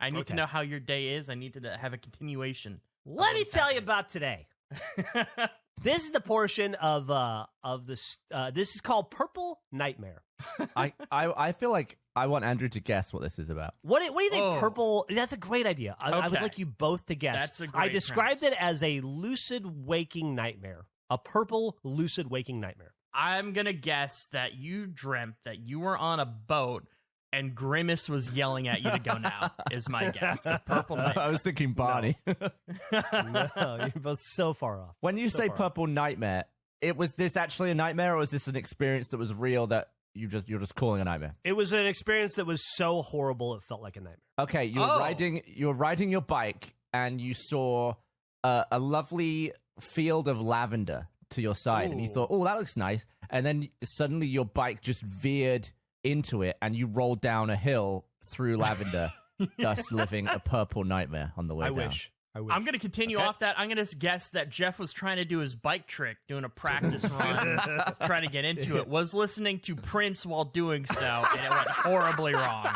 I need to know how your day is. I need to have a continuation. Let me tell you about today. This is the portion of this. This is called Purple Nightmare. I feel like I want Andrew to guess what this is about. What do you think? Purple. That's a great idea. I would like you both to guess. That's a great I described it as a lucid waking nightmare. A purple lucid waking nightmare. I'm gonna guess that you dreamt that you were on a boat and Grimace was yelling at you to go now. Is my guess. The purple nightmare. I was thinking Barney. No, you're both so far off. When you say purple nightmare, was this actually a nightmare, or was this an experience that was real that you're just calling a nightmare? It was an experience that was so horrible it felt like a nightmare. Okay, you were riding your bike and you saw a lovely field of lavender to your side, and you thought, "Oh, that looks nice." And then suddenly your bike just veered into it, and you rolled down a hill through lavender, thus living a purple nightmare on the way down. I wish. I'm going to continue off that. I'm going to guess that Geoff was trying to do his bike trick, doing a practice run, trying to get into it, was listening to Prince while doing so, and it went horribly wrong.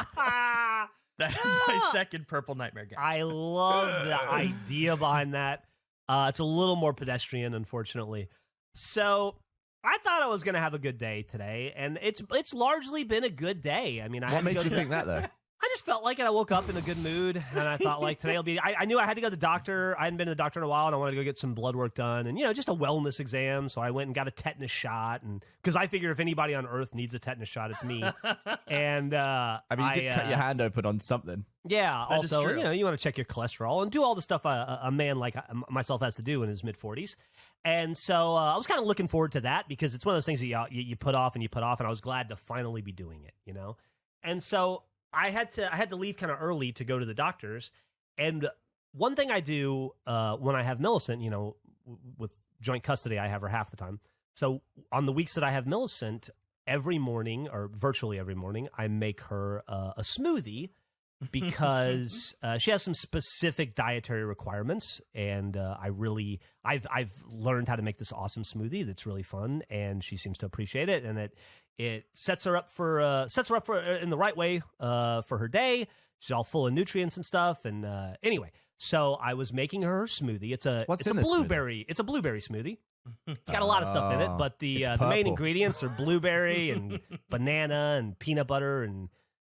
That is my second purple nightmare guess. I love the idea behind that. It's a little more pedestrian, unfortunately. So I thought I was going to have a good day today, and it's largely been a good day. I mean, what made you think that, though? I just felt like it. I woke up in a good mood, and I thought, like, today will be... I knew I had to go to the doctor. I hadn't been to the doctor in a while, and I wanted to go get some blood work done, and, just a wellness exam. So I went and got a tetanus shot, and because I figure if anybody on Earth needs a tetanus shot, it's me. And I mean, you did cut your hand open on something. Yeah. That also, you want to check your cholesterol and do all the stuff a man like myself has to do in his mid-40s. And so I was kind of looking forward to that because it's one of those things that you put off, and I was glad to finally be doing it, And so I had to leave kind of early to go to the doctor's. And one thing I do when I have Millicent, with joint custody, I have her half the time. So on the weeks that I have Millicent, every morning or virtually every morning, I make her a smoothie because she has some specific dietary requirements, and I've learned how to make this awesome smoothie that's really fun, and she seems to appreciate it, and it sets her up for in the right way for her day. She's all full of nutrients and stuff, and anyway, so I was making her smoothie. It's a blueberry smoothie. It's got a lot of stuff in it, but the main ingredients are blueberry and banana and peanut butter, and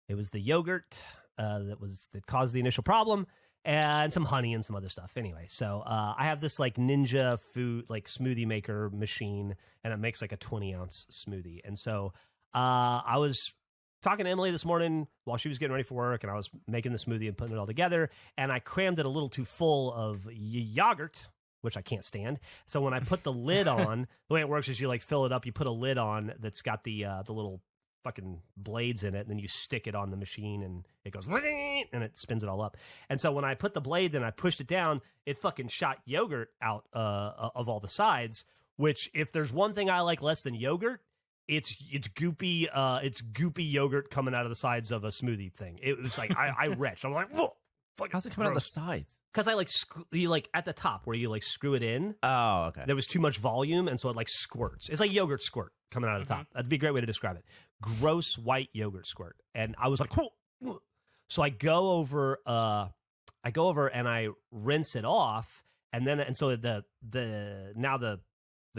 it was the yogurt that caused the initial problem, and some honey and some other stuff. Anyway, so I have this like ninja food like smoothie maker machine, and it makes like a 20-ounce smoothie. And so I was talking to Emily this morning while she was getting ready for work, and I was making the smoothie and putting it all together, and I crammed it a little too full of yogurt, which I can't stand. So when I put the lid on, the way it works is you like fill it up, you put a lid on that's got the little fucking blades in it, and then you stick it on the machine, and it goes and it spins it all up. And so when I put the blades and I pushed it down, it fucking shot yogurt out of all the sides. Which, if there's one thing I like less than yogurt, it's goopy yogurt coming out of the sides of a smoothie thing. It was like I retched. I'm like, whoa. How's it coming out of the sides? Because I you at the top where you like screw it in. Oh, okay. There was too much volume, and so it like squirts. It's like yogurt squirt coming out of the top. That'd be a great way to describe it. Gross white yogurt squirt. And I was like, whoa. So I go over and I rinse it off, and so the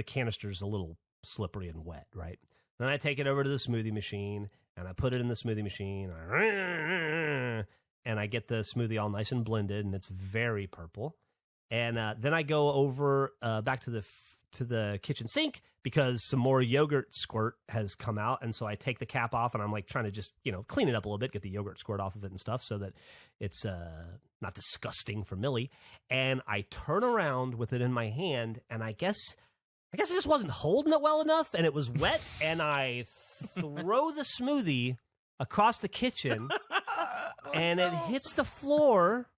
canister's a little slippery and wet, right? Then I take it over to the smoothie machine, and I put it in the smoothie machine, and I get the smoothie all nice and blended, and it's very purple. And then I go over back to the kitchen sink because some more yogurt squirt has come out, and so I take the cap off, and I'm like trying to just clean it up a little bit, get the yogurt squirt off of it and stuff, so that it's not disgusting for Millie. And I turn around with it in my hand, and I guess I just wasn't holding it well enough, and it was wet, and I throw the smoothie across the kitchen, and it hits the floor,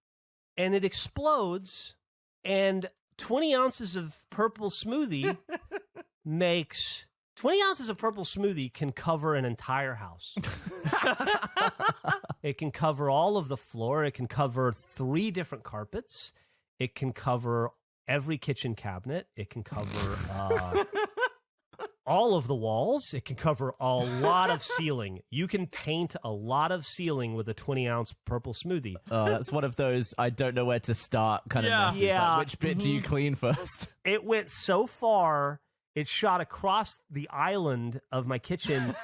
and it explodes, and 20 ounces of purple smoothie makes... 20 ounces of purple smoothie can cover an entire house. It can cover all of the floor. It can cover 3 different carpets. It can cover every kitchen cabinet. It can cover all of the walls. It can cover a lot of ceiling. You can paint a lot of ceiling with a 20-ounce purple smoothie. That's one of those I don't know where to start kind of messes. Yeah. Like, which bit do you clean first? It went so far, it shot across the island of my kitchen.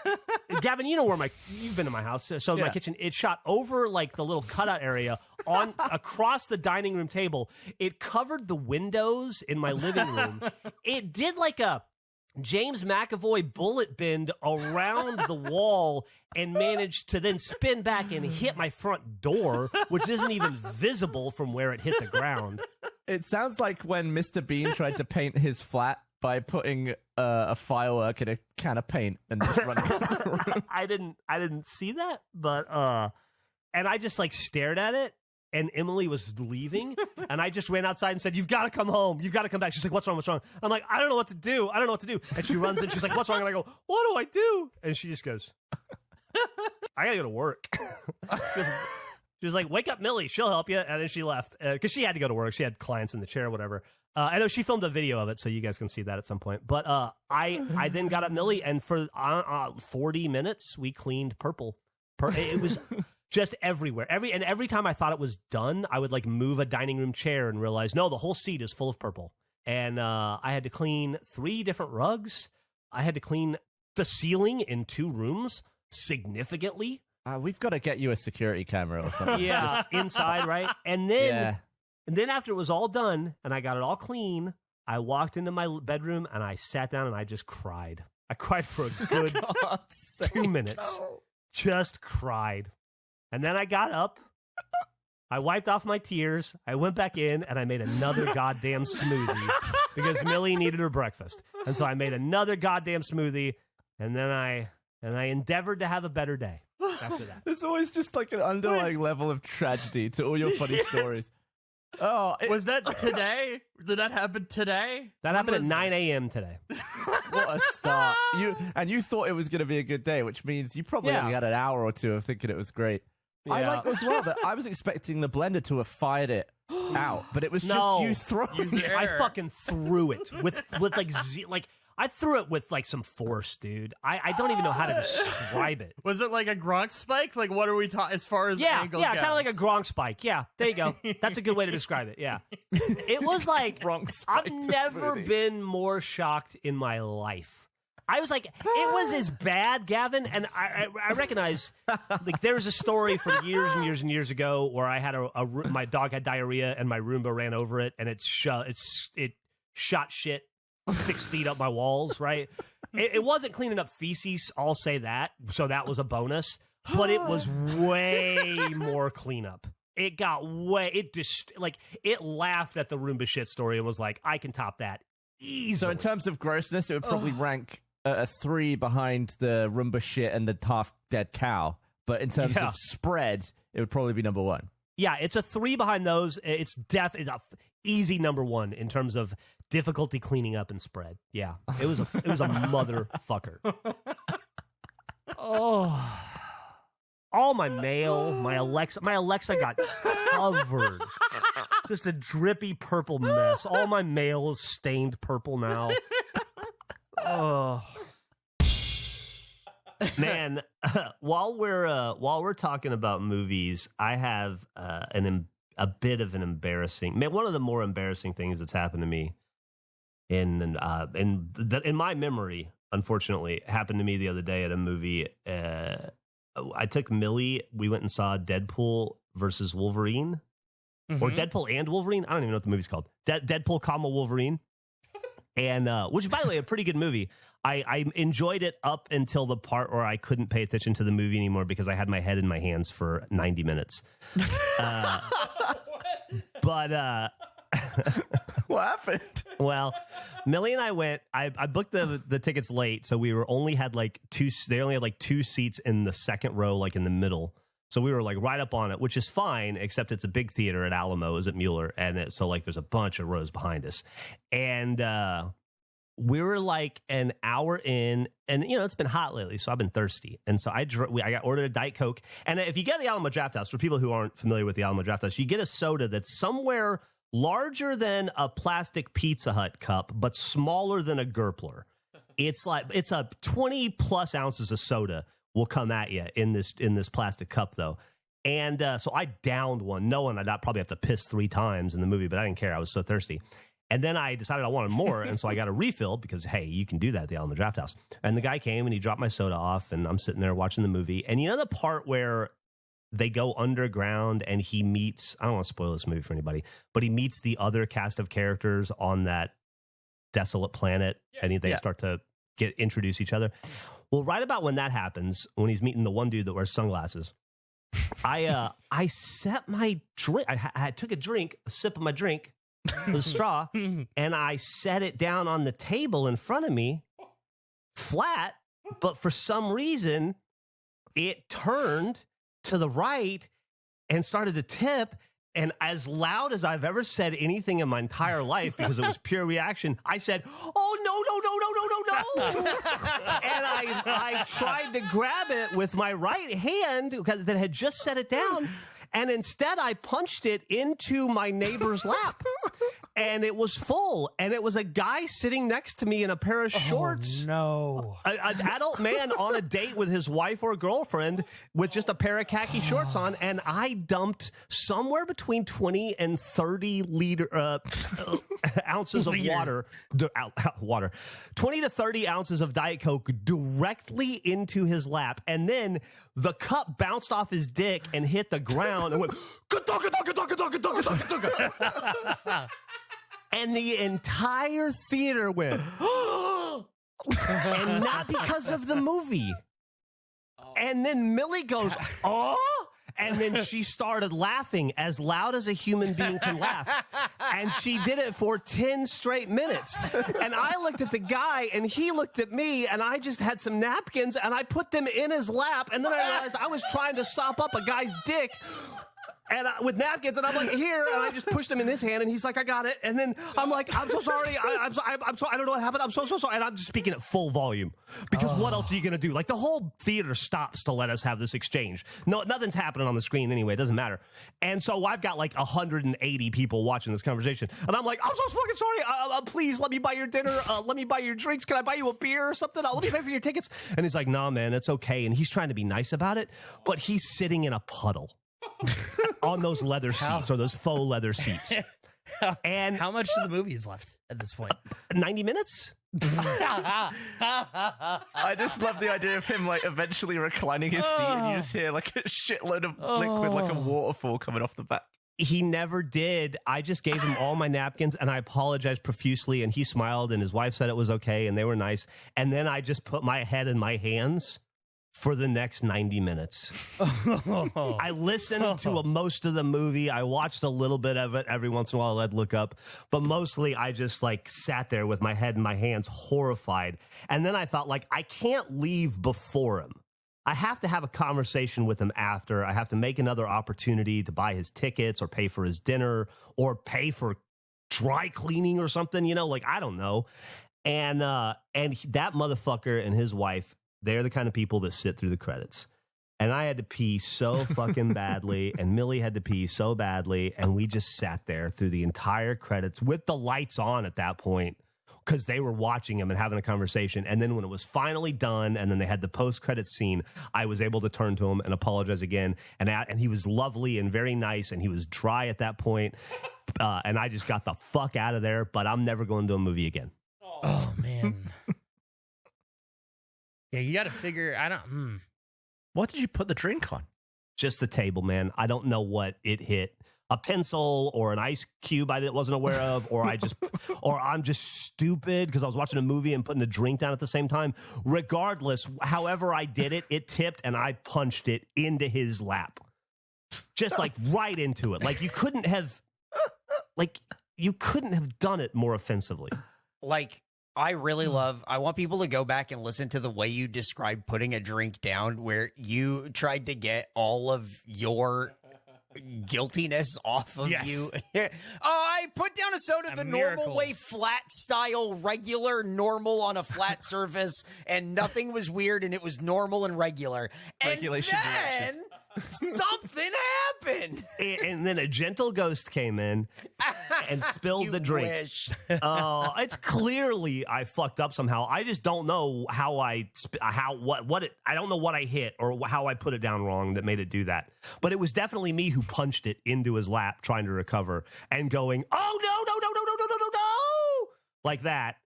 Gavin, you know where you've been to my house. So my kitchen, it shot over like the little cutout area across the dining room table. It covered the windows in my living room. It did like a James McAvoy bullet bend around the wall and managed to then spin back and hit my front door, which isn't even visible from where it hit the ground. It sounds like when Mr. Bean tried to paint his flat by putting a firework in a can of paint and just running around the room. I didn't see that, but and I just like stared at it. And Emily was leaving, and I just ran outside and said, "You've got to come home. You've got to come back." She's like, "What's wrong? What's wrong?" I'm like, "I don't know what to do. I don't know what to do." And she runs in. She's like, "What's wrong?" And I go, "What do I do?" And she just goes, "I gotta go to work." She was like, "Wake up, Millie. She'll help you." And then she left because she had to go to work. She had clients in the chair or whatever. I know she filmed a video of it, so you guys can see that at some point. But I then got up Millie, and for 40 minutes we cleaned purple. It was just everywhere. Every time I thought it was done, I would like move a dining room chair and realize, no, the whole seat is full of purple. And I had to clean 3 different rugs. I had to clean the ceiling in 2 rooms significantly. We've got to get you a security camera or something. Yeah, inside, right? And then after it was all done and I got it all clean, I walked into my bedroom and I sat down and I just cried. I cried for a good 2 minutes. Just cried. And then I got up, I wiped off my tears, I went back in, and I made another goddamn smoothie because Millie needed her breakfast. And so I made another goddamn smoothie, and then I endeavored to have a better day after that. There's always just like an underlying level of tragedy to all your funny stories. Oh, was that today? Did that happen today? That happened at 9 a.m. today. What a start. You thought it was going to be a good day, which means you probably only had an hour or two of thinking it was great. Yeah. I like as well that I was expecting the blender to have fired it out, but it was just you throwing it. I fucking threw it with like I threw it with like some force, dude. I don't even know how to describe it. Was it like a Gronk spike? Like what are we talking as far as angle goes? kind of like a Gronk spike. Yeah, there you go. That's a good way to describe it. Yeah, it was like I've never been more shocked in my life. I was like, it was as bad, Gavin, and I recognize like there was a story from years and years and years ago where I had my dog had diarrhea and my Roomba ran over it and it shot shit 6 feet up my walls. Right, it wasn't cleaning up feces. I'll say that. So that was a bonus, but it was way more cleanup. It got it laughed at the Roomba shit story and was like, I can top that easily. So in terms of grossness, it would probably rank a 3 behind the Roomba shit and the half-dead cow. But in terms of spread, it would probably be number 1. Yeah, it's a 3 behind those. It's a easy number 1 in terms of difficulty cleaning up and spread. Yeah, it was a motherfucker. Oh, all my mail, my Alexa got covered. Just a drippy purple mess. All my mail is stained purple now. Oh man! While we're talking about movies, I have a bit of an embarrassing. One of the more embarrassing things that's happened to me in my memory, unfortunately, happened to me the other day at a movie. I took Millie. We went and saw Deadpool versus Wolverine, or Deadpool and Wolverine. I don't even know what the movie's called. Deadpool, Wolverine. And which, by the way, a pretty good movie. I enjoyed it up until the part where I couldn't pay attention to the movie anymore because I had my head in my hands for 90 minutes. But what happened? Well, Millie and I went. I booked the tickets late, so we only had like 2. They only had like 2 seats in the second row, like in the middle. So we were like right up on it, which is fine, except it's a big theater at Alamo, is at Mueller, and so like there's a bunch of rows behind us, and we were like an hour in, and it's been hot lately, so I've been thirsty, and so I got ordered a Diet Coke, and if you get the Alamo Drafthouse, for people who aren't familiar with the Alamo Drafthouse, you get a soda that's somewhere larger than a plastic Pizza Hut cup, but smaller than a Gerpler. it's a 20 plus ounces of soda will come at you in this plastic cup though. And so I downed one, knowing I'd probably have to piss 3 times in the movie, but I didn't care. I was so thirsty. And then I decided I wanted more, and so I got a refill because, hey, you can do that at the Alamo Draft House. And the guy came, and he dropped my soda off, and I'm sitting there watching the movie. And you know the part where they go underground and he meets, I don't want to spoil this movie for anybody, but he meets the other cast of characters on that desolate planet, and they start to introduce each other. Well, right about when that happens, when he's meeting the one dude that wears sunglasses, I set my drink. I took a sip of my drink with a straw, and I set it down on the table in front of me, flat. But for some reason, it turned to the right and started to tip. And as loud as I've ever said anything in my entire life, because it was pure reaction, I said, "Oh no, no, no, no, no, no, no!" And I tried to grab it with my right hand because that had just set it down, and instead I punched it into my neighbor's lap. And it was full, and it was a guy sitting next to me in a pair of shorts. Oh, no. An adult man on a date with his wife or girlfriend with just a pair of khaki shorts on, and I dumped somewhere between 20 and 30 ounces of water, 20 to 30 ounces of Diet Coke directly into his lap, and then the cup bounced off his dick and hit the ground and went, and the entire theater went, and not because of the movie. And then Millie goes, "Oh," and then she started laughing as loud as a human being can laugh. And she did it for 10 straight minutes. And I looked at the guy, and he looked at me, and I just had some napkins, and I put them in his lap. And then I realized I was trying to sop up a guy's dick and with napkins, and I'm like, "Here," and I just pushed him in his hand, and he's like, "I got it." And then I'm like, "I'm so sorry. I'm so I don't know what happened. I'm so sorry." And I'm just speaking at full volume because what else are you gonna do? Like, the whole theater stops to let us have this exchange. No, nothing's happening on the screen anyway. It doesn't matter. And so I've got like 180 people watching this conversation, and I'm like, "I'm so fucking sorry. Please let me buy your dinner. Let me buy your drinks. Can I buy you a beer or something? Let me pay for your tickets." And he's like, "Nah, man, it's okay." And he's trying to be nice about it, but he's sitting in a puddle on those leather seats or those faux leather seats. And how much of the movie is left at this point? 90 minutes? I just love the idea of him like eventually reclining his seat, and you just hear like a shitload of liquid, like a waterfall coming off the back. He never did. I just gave him all my napkins, and I apologized profusely, and he smiled, and his wife said it was okay, and they were nice. And then I just put my head in my hands for the next 90 minutes. I listened to most of the movie. I watched a little bit of it. Every once in a while I'd look up, but mostly I just like sat there with my head in my hands, horrified. And then I thought, like, I can't leave before him. I have to have a conversation with him after. I have to make another opportunity to buy his tickets or pay for his dinner or pay for dry cleaning or something, you know, like, I don't know. And that motherfucker and his wife, they're the kind of people that sit through the credits. And I had to pee so fucking badly, and Millie had to pee so badly, and we just sat there through the entire credits with the lights on at that point because they were watching him and having a conversation. And then when it was finally done and then they had the post-credits scene, I was able to turn to him and apologize again. And he was lovely and very nice, and he was dry at that point. And I just got the fuck out of there, but I'm never going to a movie again. Oh, man. Yeah, you got to figure. What did you put the drink on? Just the table, man. I don't know what it hit. A pencil or an ice cube I wasn't aware of, or I'm just stupid because I was watching a movie and putting a drink down at the same time. Regardless, however I did it, it tipped and I punched it into his lap. Just like right into it. Like you couldn't have done it more offensively. Like, I really I want people to go back and listen to the way you described putting a drink down, where you tried to get all of your guiltiness off of you. I put down a soda the normal way, flat style, regular, normal on a flat surface, and nothing was weird, and it was normal and regular. Regulation and then something happened. And then a gentle ghost came in and spilled the drink. Wish. It's clearly I fucked up somehow. I just don't know how I don't know what I hit or how I put it down wrong that made it do that. But it was definitely me who punched it into his lap trying to recover and going, "Oh no, like that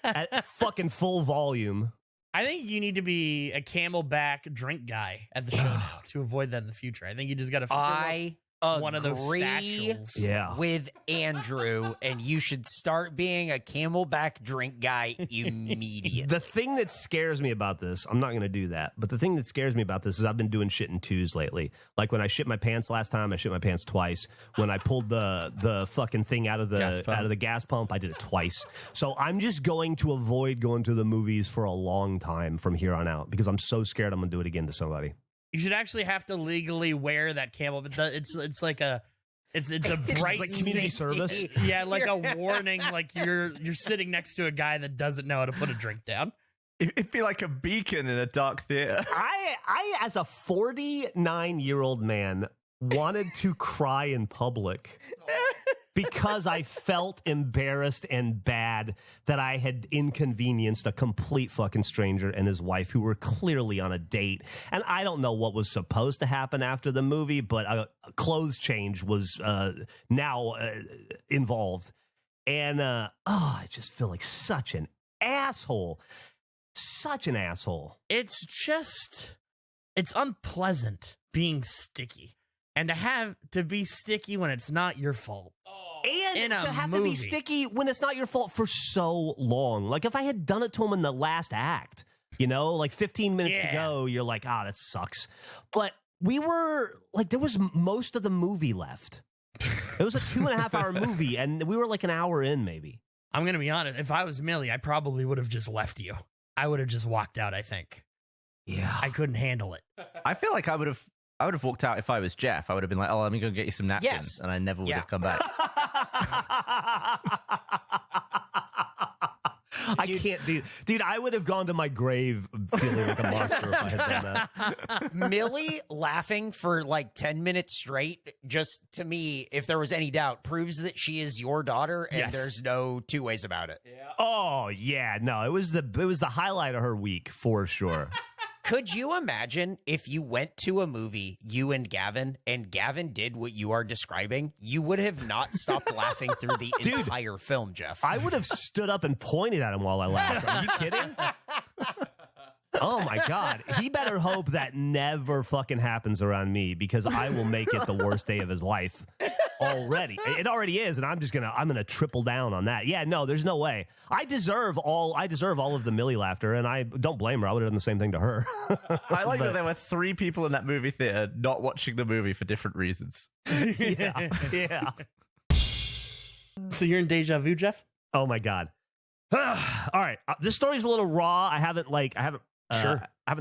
at fucking full volume. I think you need to be a Camelback drink guy at the show to avoid that in the future. I think you just got to I one of those satchels. Yeah. with Andrew, and you should start being a Camelback drink guy immediately. The thing that scares me about this, I'm not going to do that, but the thing that scares me about this is I've been doing shit in twos lately. Like when I shit my pants last time, I shit my pants twice. When I pulled the fucking thing out of the gas pump, I did it twice. So I'm just going to avoid going to the movies for a long time from here on out because I'm so scared I'm going to do it again to somebody. You should actually have to legally wear that camel. But it's like it's a bright like community service. Yeah, like a warning. Like you're sitting next to a guy that doesn't know how to put a drink down. It'd be like a beacon in a dark theater. I as a 49-year-old man wanted to cry in public because I felt embarrassed and bad that I had inconvenienced a complete fucking stranger and his wife who were clearly on a date. And I don't know what was supposed to happen after the movie, but a clothes change was now involved. And I just feel like such an asshole. Such an asshole. It's unpleasant being sticky. And to be sticky when it's not your fault. And in to a have movie. to be sticky when it's not your fault for so long. Like if I had done it to him in the last act, like 15 minutes to go, you're like, that sucks. But we were like, there was most of the movie left. It was a 2.5 hour movie, and we were like an hour in, maybe. I'm going to be honest. If I was Millie, I probably would have just left you. I would have just walked out, I think. Yeah. I couldn't handle it. I feel like I would have walked out if I was Geoff. I would have been like, "Oh, let me go get you some napkins," Yes. and I never would have come back. I can't do, dude. I would have gone to my grave feeling like a monster if I had done that. Millie laughing for like 10 minutes straight, just to me, if there was any doubt, proves that she is your daughter, and Yes. there's no two ways about it. Oh yeah, no, it was the highlight of her week for sure. Could you imagine if you went to a movie, you and Gavin did what you are describing? You would have not stopped laughing through the entire film, Geoff. I would have stood up and pointed at him while I laughed. Are you kidding? Oh my God. He better hope that never fucking happens around me because I will make it the worst day of his life already. It already is, and I'm gonna triple down on that. Yeah, no, there's no way. I deserve all of the Millie laughter, and I don't blame her. I would have done the same thing to her. I like that there were 3 people in that movie theater not watching the movie for different reasons. Yeah. So you're in deja vu, Geoff? Oh my God. All right. This story's a little raw. I haven't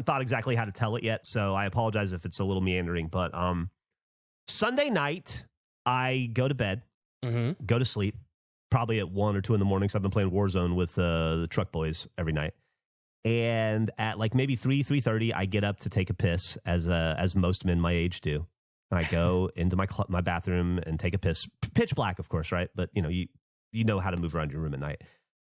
thought exactly how to tell it yet, so I apologize if it's a little meandering. But Sunday night, I go to bed, go to sleep, probably at 1 or 2 in the morning. So I've been playing Warzone with the truck boys every night. And at like maybe 3:30, I get up to take a piss, as most men my age do. I go into my bathroom and take a piss. Pitch black, of course, right? But you know how to move around your room at night.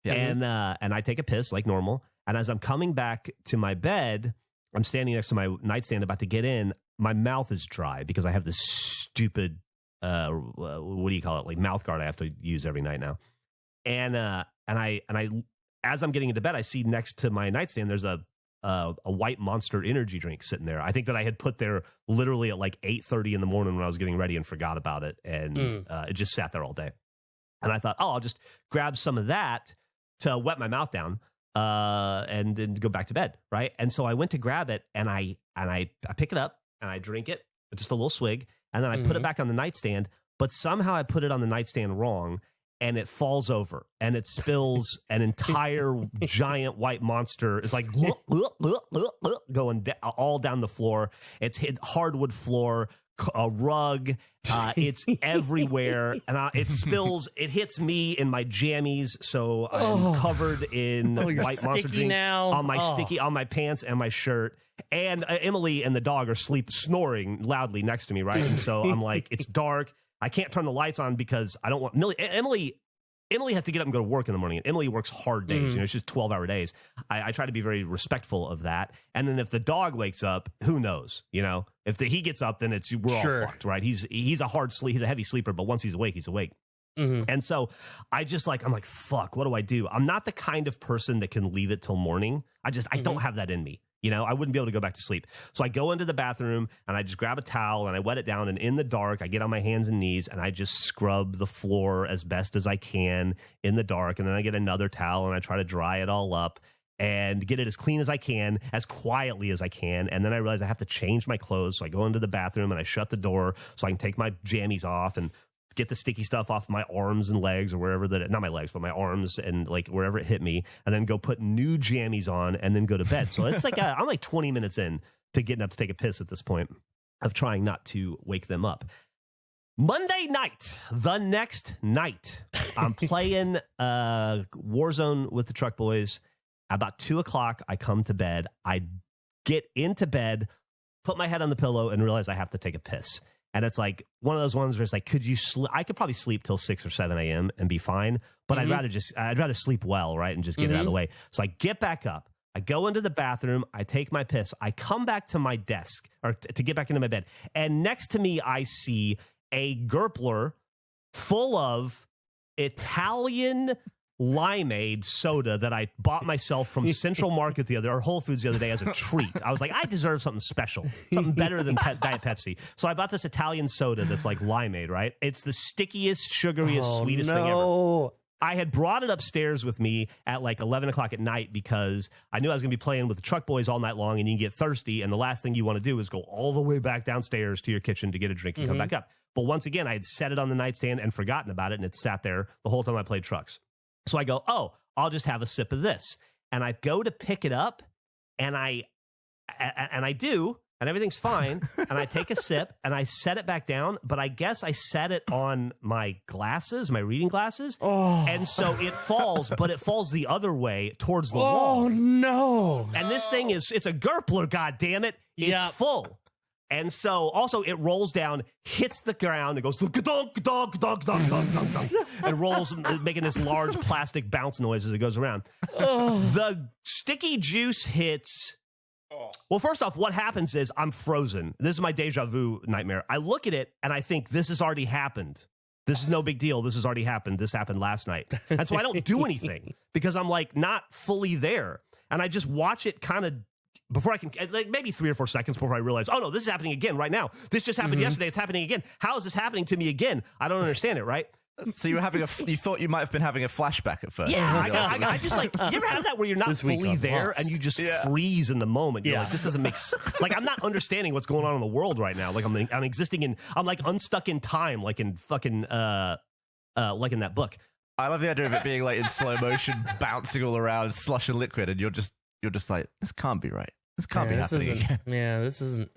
Yeah. And I take a piss like normal. And as I'm coming back to my bed, I'm standing next to my nightstand about to get in. My mouth is dry because I have this stupid, what do you call it? Like mouth guard I have to use every night now. And I, as I'm getting into bed, I see next to my nightstand, there's a white Monster energy drink sitting there. I think that I had put there literally at like 8:30 in the morning when I was getting ready and forgot about it. And it just sat there all day. And I thought, I'll just grab some of that to wet my mouth down. And then go back to bed, right? And so I went to grab it, and I pick it up, and I drink it, just a little swig, and then I put it back on the nightstand, but somehow I put it on the nightstand wrong, and it falls over, and it spills an entire giant white Monster. It's like going all down the floor. It's hit hardwood floor, a rug, it's everywhere, and it spills. It hits me in my jammies, so I'm covered in white Monster drink now. on my sticky, on my pants and my shirt. And Emily and the dog are snoring loudly next to me, right? And so I'm like, it's dark. I can't turn the lights on because I don't want Emily has to get up and go to work in the morning. And Emily works hard days. It's just 12-hour days. I try to be very respectful of that. And then if the dog wakes up, who knows? If he gets up, then we're all fucked, right? He's a he's a heavy sleeper, but once he's awake, he's awake. And so I'm like, fuck, what do I do? I'm not the kind of person that can leave it till morning. I don't have that in me. I wouldn't be able to go back to sleep. So I go into the bathroom and I just grab a towel and I wet it down. And in the dark, I get on my hands and knees and I just scrub the floor as best as I can in the dark. And then I get another towel and I try to dry it all up and get it as clean as I can, as quietly as I can. And then I realize I have to change my clothes. So I go into the bathroom and I shut the door so I can take my jammies off and get the sticky stuff off my arms and legs or wherever not my legs, but my arms and like wherever it hit me, and then go put new jammies on and then go to bed. So it's like I'm like 20 minutes in to getting up to take a piss at this point of trying not to wake them up. Monday night, the next night, I'm playing Warzone with the Truck Boys. About 2:00, I come to bed. I get into bed, put my head on the pillow, and realize I have to take a piss. And it's like one of those ones where it's like, could you sleep? I could probably sleep till 6 or 7 a.m. and be fine, but I'd rather sleep well, right, and just get it out of the way. So I get back up, I go into the bathroom, I take my piss, I come back to my desk or to get back into my bed, and next to me I see a Gerpler full of Italian limeade soda that I bought myself from Central Market or Whole Foods the other day as a treat. I was like, I deserve something special, something better than Diet Pepsi. So I bought this Italian soda that's like limeade, right? It's the stickiest, sugariest, sweetest thing ever. I had brought it upstairs with me at like 11 o'clock at night because I knew I was going to be playing with the Truck Boys all night long and you can get thirsty. And the last thing you want to do is go all the way back downstairs to your kitchen to get a drink and come back up. But once again, I had set it on the nightstand and forgotten about it. And it sat there the whole time I played trucks. So I go, I'll just have a sip of this. And I go to pick it up and I do, and everything's fine. And I take a sip and I set it back down. But I guess I set it on my glasses, my reading glasses. And so it falls, but it falls the other way towards the wall. Oh, no. And this thing it's a Gerpler, goddammit. It's full. And so also it rolls down, hits the ground, it goes and rolls, making this large plastic bounce noise as it goes around. The sticky juice hits. Well, first off, what happens is I'm frozen. This is my deja vu nightmare. I look at it and I think this has already happened. This is no big deal. This has already happened. This happened last night. And so I don't do anything because I'm like not fully there. And I just watch it kind of before I can, like maybe 3 or 4 seconds before I realize, oh no, this is happening again right now. This just happened yesterday. It's happening again. How is this happening to me again? I don't understand it, right? So you thought you might have been having a flashback at first. Yeah, I just like, you ever have that where you're not fully there lost. and you just freeze in the moment? You're like, this doesn't make like, I'm not understanding what's going on in the world right now. Like I'm existing I'm like unstuck in time, like in fucking, like in that book. I love the idea of it being like in slow motion, bouncing all around, slush and liquid, and you're just like, this can't be right. This can't be happening again. Yeah, this isn't.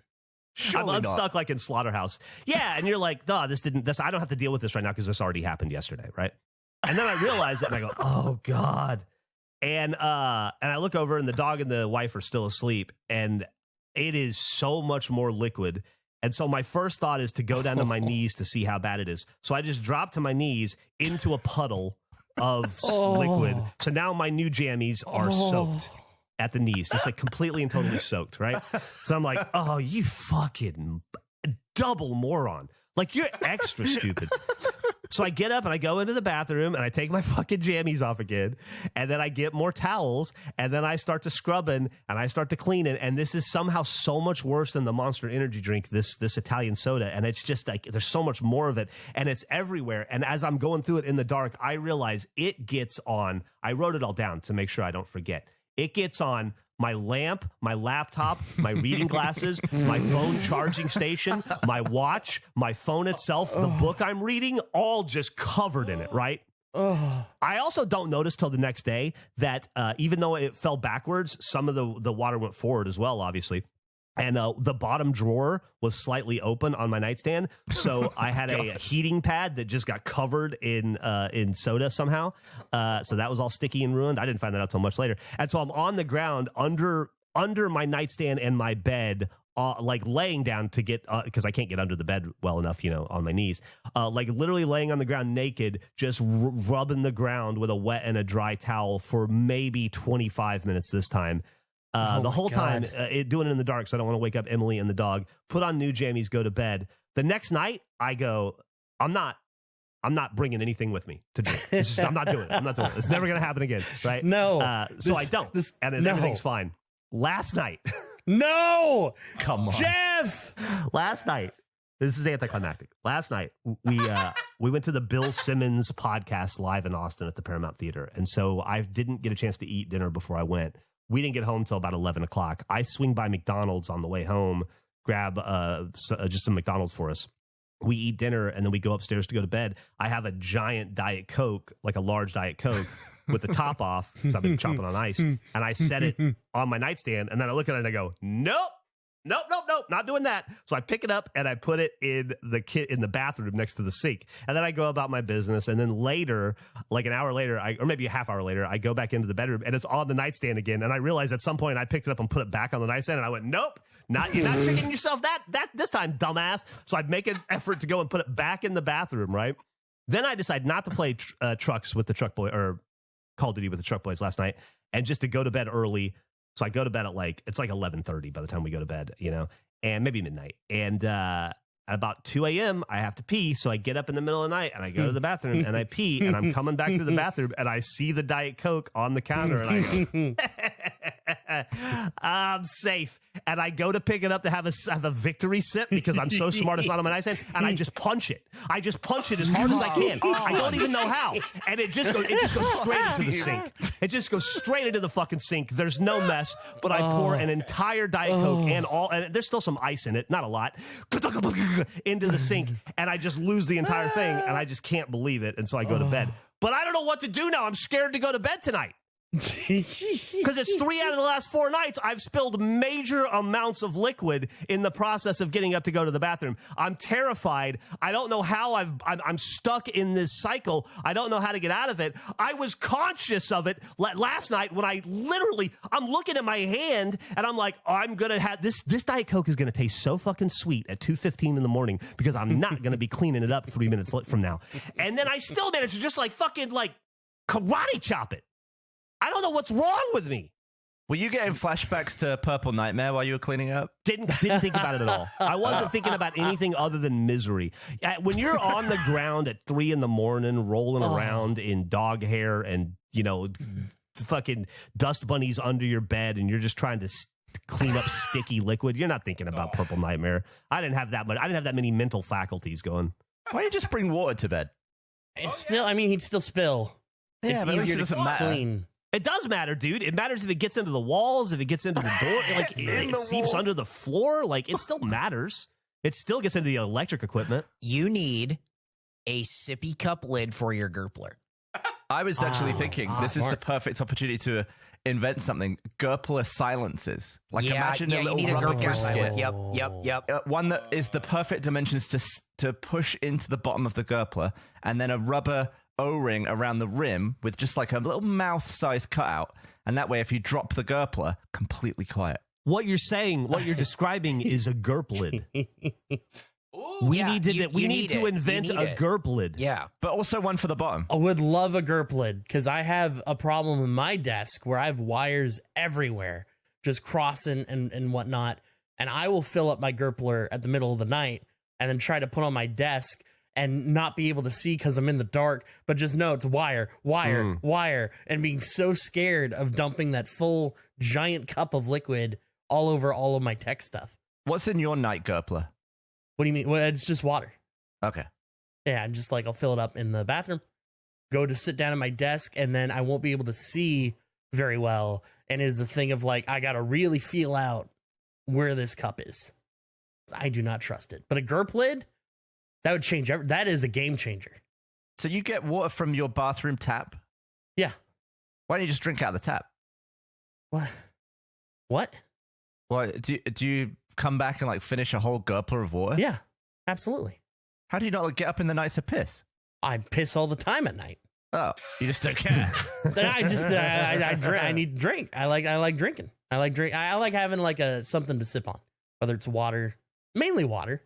Surely I'm unstuck not. like in Slaughterhouse. Yeah, and you're like, duh, I don't have to deal with this right now because this already happened yesterday, right? And then I realize it and I go, oh God. And I look over and the dog and the wife are still asleep and it is so much more liquid. And so my first thought is to go down to my knees to see how bad it is. So I just drop to my knees into a puddle of liquid. So now my new jammies are soaked at the knees, just like completely and totally soaked, right? So I'm like, oh, you fucking double moron. Like, you're extra stupid. So I get up and I go into the bathroom and I take my fucking jammies off again. And then I get more towels and then I start to scrubbing and I start to cleaning. And this is somehow so much worse than the Monster Energy drink, this Italian soda. And it's just like, there's so much more of it and it's everywhere. And as I'm going through it in the dark, I realize it gets on. I wrote it all down to make sure I don't forget. It gets on my lamp, my laptop, my reading glasses, my phone charging station, my watch, my phone itself, the book I'm reading, all just covered in it, right? I also don't notice till the next day that even though it fell backwards, some of the water went forward as well, obviously. And the bottom drawer was slightly open on my nightstand, so I had a heating pad that just got covered in soda somehow. So that was all sticky and ruined. I didn't find that out till much later. And so I'm on the ground under my nightstand and my bed, like laying down to get because I can't get under the bed well enough, on my knees. Like literally laying on the ground naked, just rubbing the ground with a wet and a dry towel for maybe 25 minutes this time. The whole time doing it in the dark, so I don't want to wake up Emily and the dog. Put on new jammies, go to bed. The next night, I go, I'm not bringing anything with me to drink. I'm not doing it. It's never going to happen again, right? No. So I don't. And everything's fine. Last night. No! Come on. Jeff! Last night. This is anticlimactic. Last night, we went to the Bill Simmons podcast live in Austin at the Paramount Theater. And so I didn't get a chance to eat dinner before I went. We didn't get home till about 11 o'clock. I swing by McDonald's on the way home, grab just some McDonald's for us. We eat dinner, and then we go upstairs to go to bed. I have a giant Diet Coke, like a large Diet Coke, with the top off, because I've been chomping on ice, and I set it on my nightstand, and then I look at it and I go, nope, not doing that. So I pick it up and I put it in the bathroom next to the sink, and then I go about my business. And then later, like an hour later, or maybe a half hour later, I go back into the bedroom and it's on the nightstand again. And I realized at some point I picked it up and put it back on the nightstand, and I went, nope, you're not tricking yourself that this time, dumbass. So I'd make an effort to go and put it back in the bathroom, right? Then I decide not to play trucks with the truck boy or Call of Duty with the truck boys last night, and just to go to bed early. So I go to bed at it's like 11:30 by the time we go to bed, and maybe midnight. And about 2 a.m., I have to pee. So I get up in the middle of the night and I go to the bathroom and I pee, and I'm coming back to the bathroom and I see the Diet Coke on the counter, and I go, I'm safe. And I go to pick it up to have a victory sip because I'm so smart it's not on my nightstand, and I just punch it. I just punch it as hard as I can. I don't even know how. And it just goes straight into the sink. It just goes straight into the fucking sink. There's no mess, but I pour an entire Diet Coke and there's still some ice in it, not a lot, into the sink, and I just lose the entire thing, and I just can't believe it. And so I go to bed. But I don't know what to do now. I'm scared to go to bed tonight. Because it's 3 out of the last 4 nights I've spilled major amounts of liquid in the process of getting up to go to the bathroom. I'm terrified. I don't know how I'm stuck in this cycle. I don't know how to get out of it. I was conscious of it last night when I'm looking at my hand and I'm like, I'm going to have this Diet Coke is going to taste so fucking sweet at 2:15 in the morning because I'm not going to be cleaning it up 3 minutes from now. And then I still managed to just fucking karate chop it. I don't know what's wrong with me. Were you getting flashbacks to Purple Nightmare while you were cleaning up? Didn't think about it at all. I wasn't thinking about anything other than misery. When you're on the ground at 3 a.m, rolling around in dog hair and, fucking dust bunnies under your bed, and you're just trying to clean up sticky liquid, you're not thinking about Purple Nightmare. I didn't have that many mental faculties going. Why don't you just bring water to bed? It's still, he'd still spill. Yeah, it's but easier it doesn't to matter. clean. It does matter, dude. It matters if it gets into the walls, if it gets into the door, it seeps under the floor. It still matters. It still gets into the electric equipment. You need a sippy cup lid for your Gerpler. I was actually thinking this is smart. the perfect opportunity to invent something. Gerpler silences. Imagine a you little need a rubber Gerpler gasket. silent. Yep. One that is the perfect dimensions to push into the bottom of the Gerpler, and then a rubber O-ring around the rim with just a little mouth-sized cutout, and that way if you drop the Gerpler, completely quiet. What you're describing is a Gerplid. We need to invent a Gerplid. Yeah. But also one for the bottom. I would love a Gerplid because I have a problem with my desk where I have wires everywhere, just crossing and whatnot. And I will fill up my Gerpler at the middle of the night and then try to put on my desk and not be able to see because I'm in the dark, but just know it's wire, and being so scared of dumping that full giant cup of liquid all over all of my tech stuff. What's in your night Gerpler? What do you mean? Well, it's just water. Okay. Yeah, just I'll fill it up in the bathroom, go to sit down at my desk, and then I won't be able to see very well. And it is a thing of I got to really feel out where this cup is. I do not trust it. But a Gerplid, that would change that is a game changer. So you get water from your bathroom tap? Yeah. Why don't you just drink out of the tap? What? Well, do you come back and finish a whole Gerpler of water? Yeah, absolutely. How do you not get up in the night to piss? I piss all the time at night. Oh, you just don't care. I just I drink. I need to drink. I like drinking. I like having something to sip on. whether it's water, mainly water.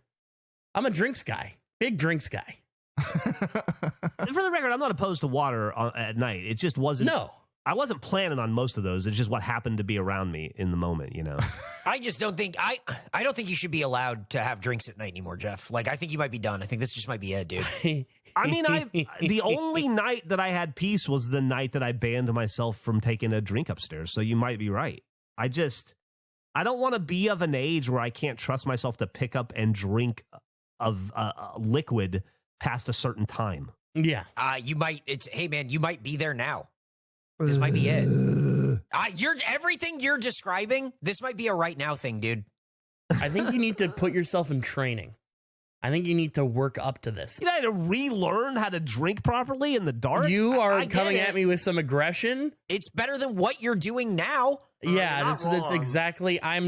I'm a drinks guy, big drinks guy. For the record, I'm not opposed to water at night. It just wasn't. No. I wasn't planning on most of those. It's just what happened to be around me in the moment, you know. I just don't think I don't think you should be allowed to have drinks at night anymore, Geoff. Like I think you might be done. I think this just might be it, dude. I mean, the only night that I had peace was the night that I banned myself from taking a drink upstairs. So you might be right. I don't want to be of an age where I can't trust myself to pick up and drink of liquid past a certain time. Yeah. You might. Hey man, you might be there now. This might be it. Everything you're describing. This might be a right now thing, dude. I think you need to put yourself in training. I think you need to work up to this. You know, to relearn how to drink properly in the dark. You are I coming at me with some aggression. It's better than what you're doing now. Yeah, that's exactly. I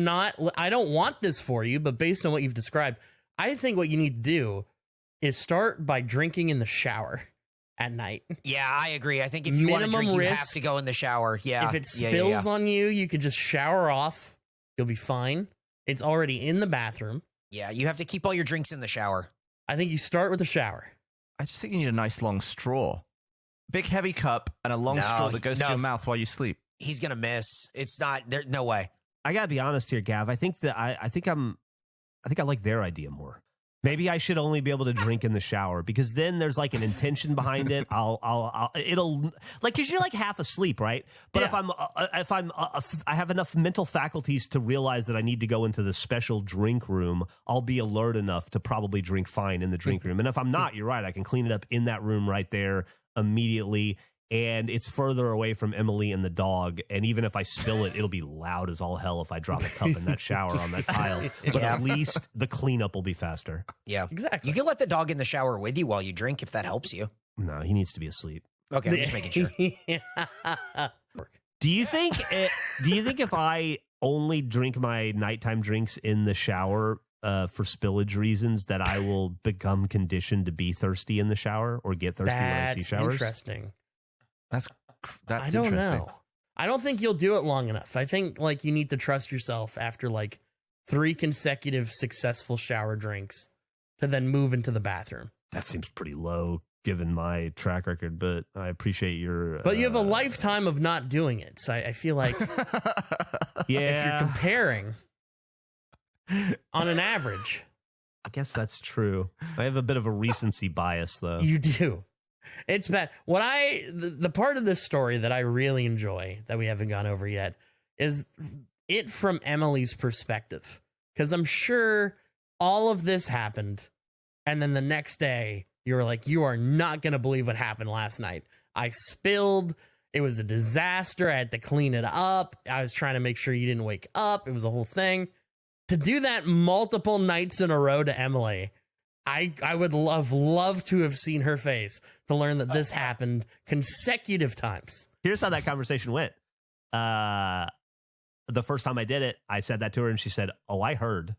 don't want this for you, but based on what you've described, I think what you need to do is start by drinking in the shower at night. Yeah, I agree. I think if you want to drink, you have to go in the shower. Yeah. If it spills on you, you could just shower off. You'll be fine. It's already in the bathroom. Yeah, you have to keep all your drinks in the shower. I think you start with the shower. I just think you need a nice long straw. Big heavy cup and a long straw that goes to your mouth while you sleep. He's going to miss. It's not there. No way. I got to be honest here, Gav. I think I like their idea more. Maybe I should only be able to drink in the shower because then there's like an intention behind it. It'll like, cause you're like half asleep, right? But I have enough mental faculties to realize that I need to go into the special drink room, I'll be alert enough to probably drink fine in the drink room. And if I'm not, you're right. I can clean it up in that room right there immediately. And it's further away from Emily and the dog. And even if I spill it, it'll be loud as all hell if I drop a cup in that shower on that tile. But at least the cleanup will be faster. Yeah, exactly. You can let the dog in the shower with you while you drink if that helps you. No, he needs to be asleep. Okay, I'm just making sure. Do you think if I only drink my nighttime drinks in the shower for spillage reasons that I will become conditioned to be thirsty in the shower or get thirsty when I see showers? Interesting. That's I don't interesting. know. I don't think you'll do it long enough. I think like you need to trust yourself after like 3 consecutive successful shower drinks to then move into the bathroom. That seems pretty low given my track record, but I appreciate your... But you have a lifetime of not doing it, so I feel like if you're comparing on an average... I guess that's true. I have a bit of a recency bias, though. You do. It's bad. The part of this story that I really enjoy that we haven't gone over yet is it from Emily's perspective. Because I'm sure all of this happened. And then the next day, you were like, you are not going to believe what happened last night. I spilled. It was a disaster. I had to clean it up. I was trying to make sure you didn't wake up. It was a whole thing. To do that multiple nights in a row to Emily, I would love to have seen her face to learn that this happened consecutive times. Here's how that conversation went. The first time I did it, I said that to her and she said, "Oh, I heard."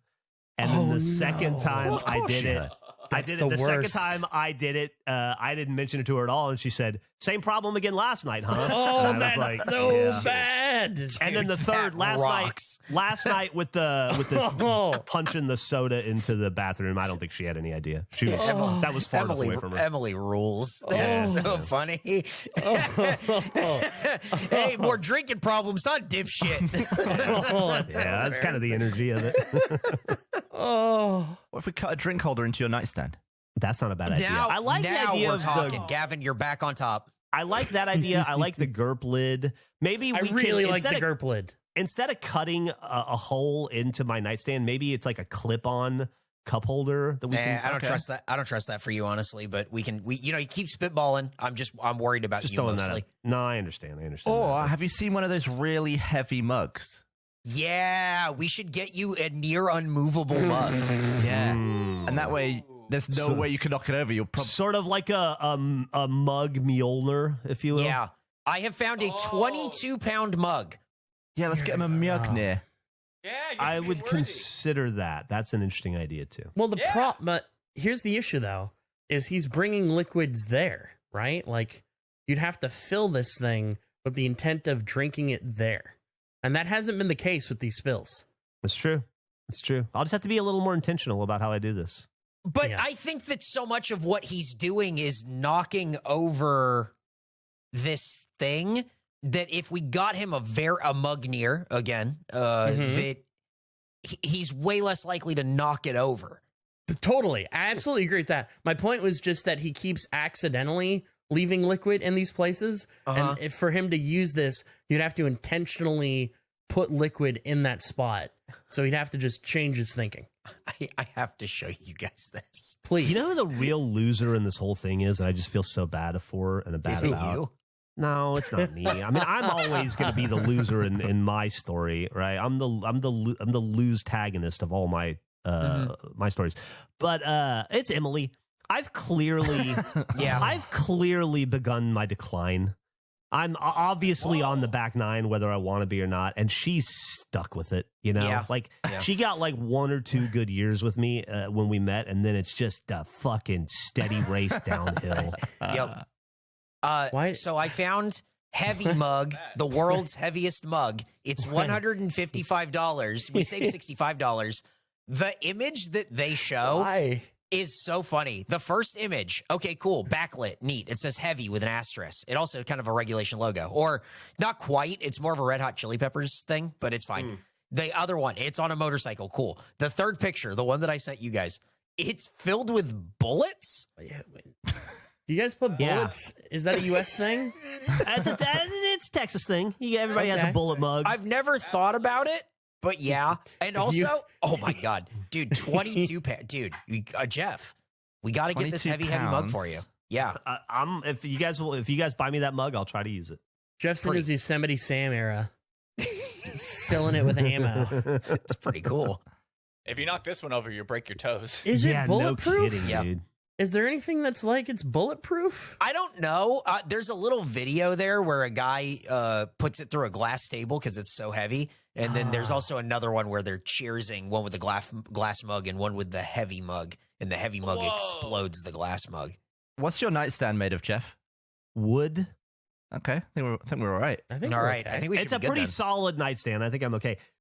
And then the second time I did it, the second time I did it, I didn't mention it to her at all. And she said, "Same problem again last night, huh?" Oh, that's so bad. And then the third last night with this punching the soda into the bathroom. I don't think she had any idea. That was far away from her. Emily rules. That's so funny. Hey, more drinking problems, huh, dipshit? That's kind of the energy of it. What if we cut a drink holder into your nightstand? That's not a bad idea. I like the idea we're of talking. Gavin, you're back on top. I like that idea. I like the GURP lid. Maybe I we really can, like the GURP lid. Instead of cutting a hole into my nightstand, maybe it's like a clip-on cup holder that we can. I don't trust that. I don't trust that for you, honestly. But we you keep spitballing. I'm worried about you mostly. No, I understand. Or have you seen one of those really heavy mugs? Yeah, we should get you a near unmovable mug. Yeah, and that way there's no way you can knock it over. You'll probably sort of like a mug Mjolnir, if you will. Yeah, I have found a 22-pound mug. Yeah, let's get him a Mjolnir. Yeah, I would consider that. That's an interesting idea too. Well, but here's the issue though: is he's bringing liquids there, right? Like you'd have to fill this thing with the intent of drinking it there. And that hasn't been the case with these spills. That's true. It's true. I'll just have to be a little more intentional about how I do this. But Yeah. I think that so much of what he's doing is knocking over this thing that if we got him a mug near again, that he's way less likely to knock it over. Totally. I absolutely agree with that. My point was just that he keeps accidentally leaving liquid in these places. And if for him to use this, you'd have to intentionally put liquid in that spot. So he'd have to just change his thinking. I have to show you guys this. Please. You know who the real loser in this whole thing is, and I just feel so bad for and bad Is it about? you? No, it's not me. I mean, I'm always going to be the loser in my story, right? I'm the lose-tagonist of all my my stories. But it's Emily. I've clearly begun my decline. I'm obviously on the back nine, whether I want to be or not, and she's stuck with it. You know, she got like 1 or 2 good years with me when we met, and then it's just a fucking steady race downhill. Yep. Why- So I found Heavy Mug, the world's heaviest mug. It's $155. We saved $65. The image that they show Why? is so funny. The first image, okay, cool, backlit, neat. It says heavy with an asterisk. It also kind of a regulation logo, or not quite. It's more of a Red Hot Chili Peppers thing, but it's fine. The other one, it's on a motorcycle, cool. The third picture, the one that I sent you guys, it's filled with bullets. You guys put bullets? Is that a U.S. thing? It's a Texas thing. Everybody has a bullet mug. I've never thought about it, but yeah. And also, oh my God, dude, 22 pounds. Dude, Geoff, we got to get this 22 heavy mug pounds. for you. Yeah. If you guys buy me that mug, I'll try to use it. Jeff's in his Yosemite Sam era. He's filling it with ammo. It's pretty cool. If you knock this one over, you'll break your toes. Is it No bulletproof? kidding, Yeah. dude. Is there anything that's like it's bulletproof? I don't know. There's a little video there where a guy puts it through a glass table because it's so heavy. And then there's also another one where they're cheersing, one with the glass mug and one with the heavy mug. And the heavy mug explodes the glass mug. What's your nightstand made of, Geoff? Wood. Okay, I think we're all right. I think All we're right. okay. I think we should It's be a good pretty then. solid nightstand. I think I'm okay.